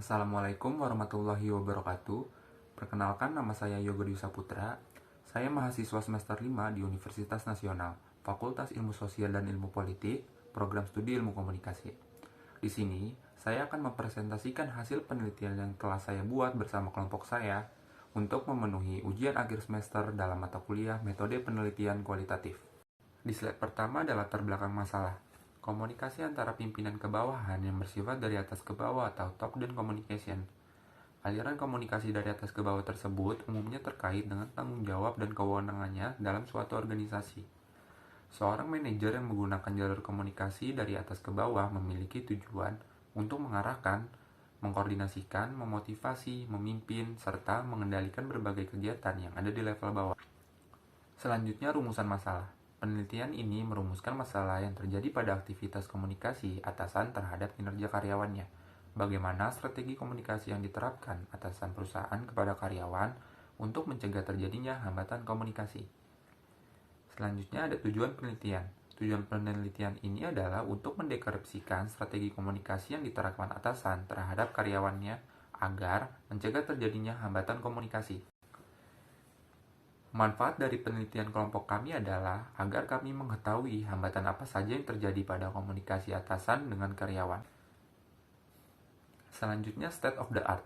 Assalamualaikum warahmatullahi wabarakatuh. Perkenalkan, nama saya Yoga Dwi Saputra. Saya mahasiswa semester 5 di Universitas Nasional, Fakultas Ilmu Sosial dan Ilmu Politik, Program Studi Ilmu Komunikasi. Di sini, saya akan mempresentasikan hasil penelitian yang telah saya buat bersama kelompok saya untuk memenuhi ujian akhir semester dalam mata kuliah Metode Penelitian Kualitatif. Di slide pertama adalah latar belakang masalah. Komunikasi antara pimpinan ke bawahan yang bersifat dari atas ke bawah atau top-down communication. Aliran komunikasi dari atas ke bawah tersebut umumnya terkait dengan tanggung jawab dan kewenangannya dalam suatu organisasi. Seorang manajer yang menggunakan jalur komunikasi dari atas ke bawah memiliki tujuan untuk mengarahkan, mengkoordinasikan, memotivasi, memimpin, serta mengendalikan berbagai kegiatan yang ada di level bawah. Selanjutnya, rumusan masalah. Penelitian ini merumuskan masalah yang terjadi pada aktivitas komunikasi atasan terhadap kinerja karyawannya. Bagaimana strategi komunikasi yang diterapkan atasan perusahaan kepada karyawan untuk mencegah terjadinya hambatan komunikasi. Selanjutnya ada tujuan penelitian. Tujuan penelitian ini adalah untuk mendeskripsikan strategi komunikasi yang diterapkan atasan terhadap karyawannya agar mencegah terjadinya hambatan komunikasi. Manfaat dari penelitian kelompok kami adalah agar kami mengetahui hambatan apa saja yang terjadi pada komunikasi atasan dengan karyawan. Selanjutnya, state of the art.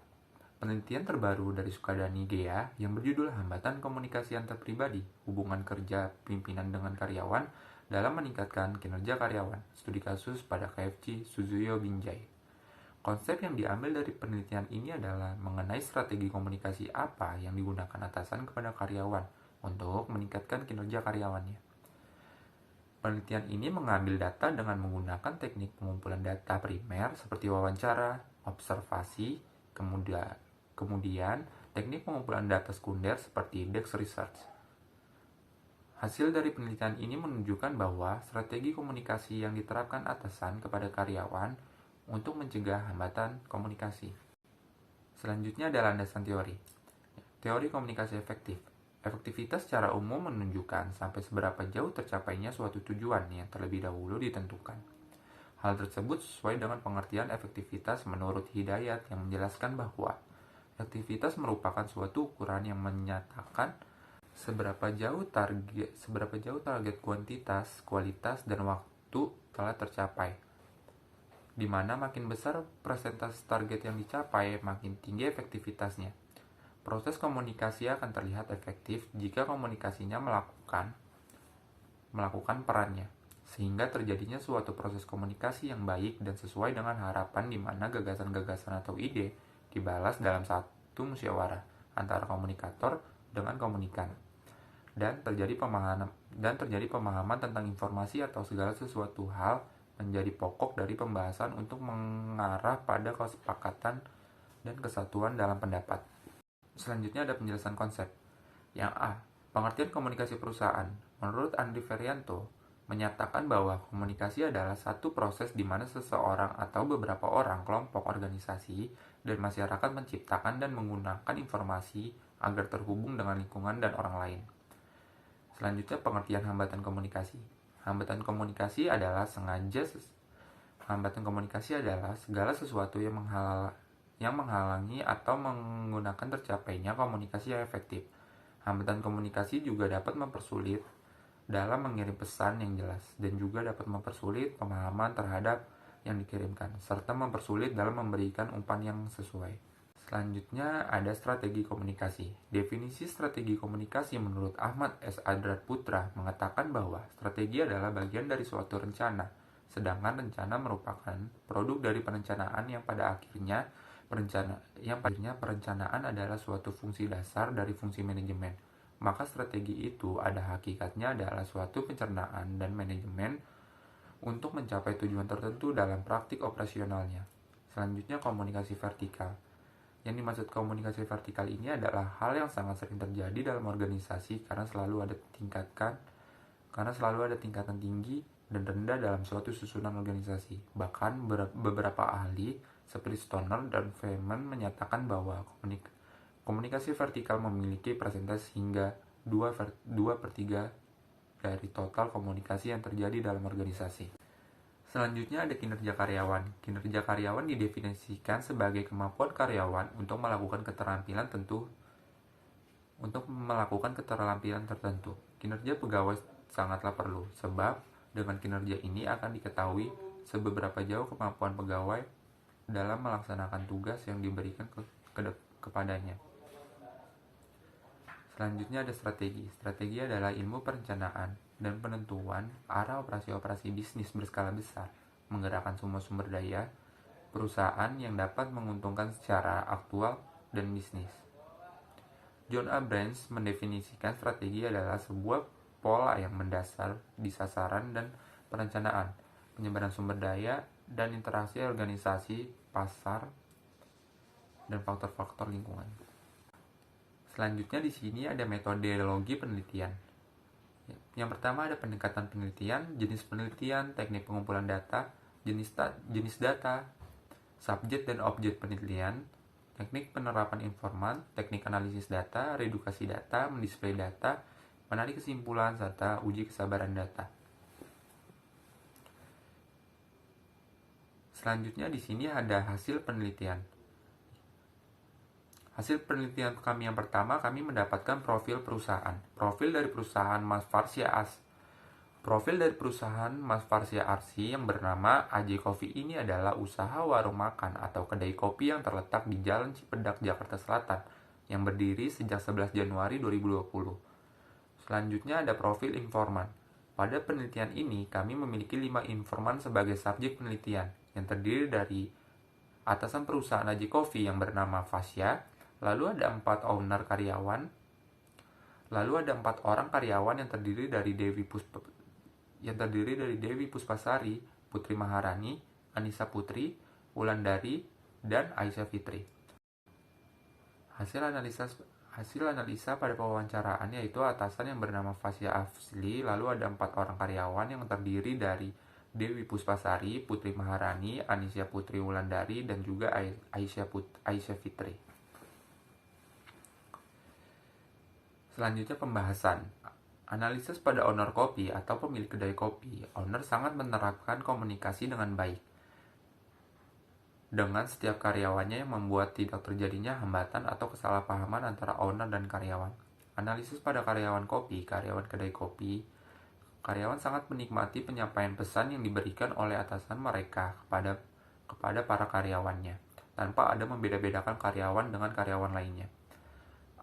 Penelitian terbaru dari Sukadani Gea yang berjudul Hambatan Komunikasi Antar Pribadi, Hubungan Kerja Pimpinan dengan Karyawan dalam Meningkatkan Kinerja Karyawan. Studi kasus pada KFC Suzuyo Binjai. Konsep yang diambil dari penelitian ini adalah mengenai strategi komunikasi apa yang digunakan atasan kepada karyawan untuk meningkatkan kinerja karyawannya. Penelitian ini mengambil data dengan menggunakan teknik pengumpulan data primer seperti wawancara, observasi, kemudian teknik pengumpulan data sekunder seperti desk research. Hasil dari penelitian ini menunjukkan bahwa strategi komunikasi yang diterapkan atasan kepada karyawan untuk mencegah hambatan komunikasi. Selanjutnya adalah landasan teori. Teori komunikasi efektif. Efektivitas secara umum menunjukkan sampai seberapa jauh tercapainya suatu tujuan yang terlebih dahulu ditentukan. Hal tersebut sesuai dengan pengertian efektivitas menurut Hidayat yang menjelaskan bahwa efektivitas merupakan suatu ukuran yang menyatakan seberapa jauh target kuantitas, kualitas, dan waktu telah tercapai. Di mana makin besar persentase target yang dicapai, makin tinggi efektivitasnya. Proses komunikasi akan terlihat efektif jika komunikasinya melakukan perannya, sehingga terjadinya suatu proses komunikasi yang baik dan sesuai dengan harapan di mana gagasan-gagasan atau ide dibalas dalam satu musyawarah antara komunikator dengan komunikan. Dan terjadi pemahaman tentang informasi atau segala sesuatu hal menjadi pokok dari pembahasan untuk mengarah pada kesepakatan dan kesatuan dalam pendapat. Selanjutnya ada penjelasan konsep. Yang A. Pengertian komunikasi perusahaan. Menurut Andri Ferianto, menyatakan bahwa komunikasi adalah satu proses di mana seseorang atau beberapa orang, kelompok, organisasi, dan masyarakat menciptakan dan menggunakan informasi agar terhubung dengan lingkungan dan orang lain. Selanjutnya pengertian hambatan komunikasi. Hambatan komunikasi adalah segala sesuatu yang menghalangi atau menggunakan tercapainya komunikasi yang efektif. Hambatan komunikasi juga dapat mempersulit dalam mengirim pesan yang jelas dan juga dapat mempersulit pemahaman terhadap yang dikirimkan serta mempersulit dalam memberikan umpan yang sesuai. Selanjutnya ada strategi komunikasi. Definisi strategi komunikasi menurut Ahmad S. Adrat Putra mengatakan bahwa strategi adalah bagian dari suatu rencana, sedangkan rencana merupakan produk dari perencanaan yang pada akhirnya perencanaan adalah suatu fungsi dasar dari fungsi manajemen. Maka strategi itu ada hakikatnya adalah suatu pencernaan dan manajemen untuk mencapai tujuan tertentu dalam praktik operasionalnya. Selanjutnya komunikasi vertikal. Yang dimaksud komunikasi vertikal ini adalah hal yang sangat sering terjadi dalam organisasi karena selalu ada tingkatan tinggi dan rendah dalam suatu susunan organisasi. Bahkan beberapa ahli seperti Stoner dan Feynman menyatakan bahwa komunikasi vertikal memiliki persentase hingga 2/3 dari total komunikasi yang terjadi dalam organisasi. Selanjutnya ada kinerja karyawan. Kinerja karyawan didefinisikan sebagai kemampuan karyawan untuk melakukan keterampilan tertentu. Kinerja pegawai sangatlah perlu, sebab dengan kinerja ini akan diketahui seberapa jauh kemampuan pegawai dalam melaksanakan tugas yang diberikan kepadanya. Selanjutnya ada strategi. Strategi adalah ilmu perencanaan dan penentuan arah operasi-operasi bisnis berskala besar, menggerakkan semua sumber daya perusahaan yang dapat menguntungkan secara aktual dan bisnis. John A. Branch mendefinisikan strategi adalah sebuah pola yang mendasar di sasaran dan perencanaan, penyebaran sumber daya, dan interaksi organisasi, pasar, dan faktor-faktor lingkungan. Selanjutnya di sini ada metodologi penelitian. Yang pertama ada pendekatan penelitian, jenis penelitian, teknik pengumpulan data, jenis data, subjek dan objek penelitian, teknik penerapan informan, teknik analisis data, redukasi data, mendisplay data, menarik kesimpulan, serta uji kesabaran data. Selanjutnya di sini ada hasil penelitian. Hasil penelitian kami yang pertama, kami mendapatkan profil perusahaan. Profil dari perusahaan Mas Farsia Arsi yang bernama AJ Coffee ini adalah usaha warung makan atau kedai kopi yang terletak di Jalan Cipedak, Jakarta Selatan, yang berdiri sejak 11 Januari 2020. Selanjutnya ada profil informan. Pada penelitian ini, kami memiliki 5 informan sebagai subjek penelitian, yang terdiri dari atasan perusahaan AJ Coffee yang bernama Fasya, lalu ada 4 owner karyawan, lalu ada 4 orang karyawan yang terdiri dari Dewi Puspasari, Putri Maharani, Anissa Putri, Wulandari, dan Aisyah Fitri. Hasil analisa pada pewawancaraan yaitu atasan yang bernama Fasya Afsli, lalu ada 4 orang karyawan yang terdiri dari Dewi Puspasari, Putri Maharani, Anissa Putri Wulandari, dan juga Aisyah Fitri. Selanjutnya pembahasan. Analisis pada owner kopi atau pemilik kedai kopi. Owner sangat menerapkan komunikasi dengan baik dengan setiap karyawannya yang membuat tidak terjadinya hambatan atau kesalahpahaman antara owner dan karyawan. Analisis pada karyawan kedai kopi. Karyawan sangat menikmati penyampaian pesan yang diberikan oleh atasan mereka kepada para karyawannya, tanpa ada membeda-bedakan karyawan dengan karyawan lainnya.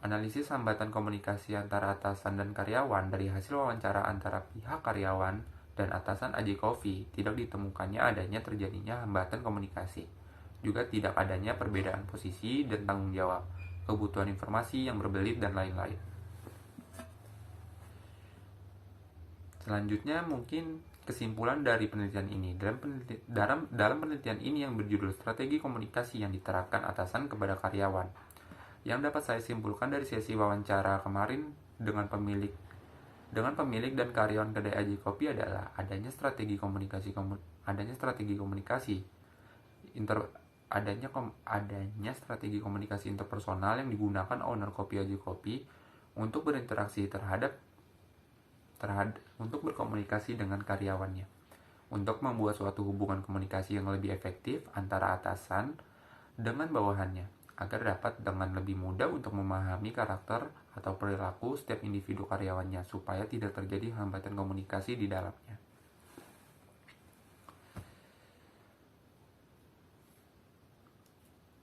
Analisis hambatan komunikasi antara atasan dan karyawan. Dari hasil wawancara antara pihak karyawan dan atasan AJ Coffee, tidak ditemukannya adanya terjadinya hambatan komunikasi. Juga tidak adanya perbedaan posisi dan tanggung jawab, kebutuhan informasi yang berbelit, dan lain-lain. Selanjutnya mungkin kesimpulan dari penelitian ini. Dalam penelitian ini yang berjudul Strategi Komunikasi yang diterapkan atasan kepada karyawan, yang dapat saya simpulkan dari sesi wawancara kemarin dengan pemilik dan karyawan kedai AJ Coffee adalah adanya strategi komunikasi interpersonal yang digunakan owner kopi AJ Coffee untuk berinteraksi untuk berkomunikasi dengan karyawannya, untuk membuat suatu hubungan komunikasi yang lebih efektif antara atasan dengan bawahannya, agar dapat dengan lebih mudah untuk memahami karakter atau perilaku setiap individu karyawannya, supaya tidak terjadi hambatan komunikasi di dalamnya.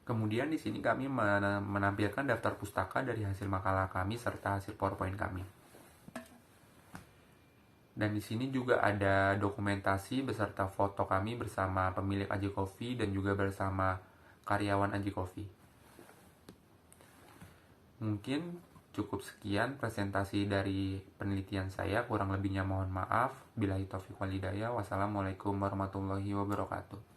Kemudian di sini kami menampilkan daftar pustaka dari hasil makalah kami serta hasil PowerPoint kami. Dan di sini juga ada dokumentasi beserta foto kami bersama pemilik AJ Coffee dan juga bersama karyawan AJ Coffee. Mungkin cukup sekian presentasi dari penelitian saya, kurang lebihnya mohon maaf. Billahi taufiq wal hidayah. Wassalamualaikum warahmatullahi wabarakatuh.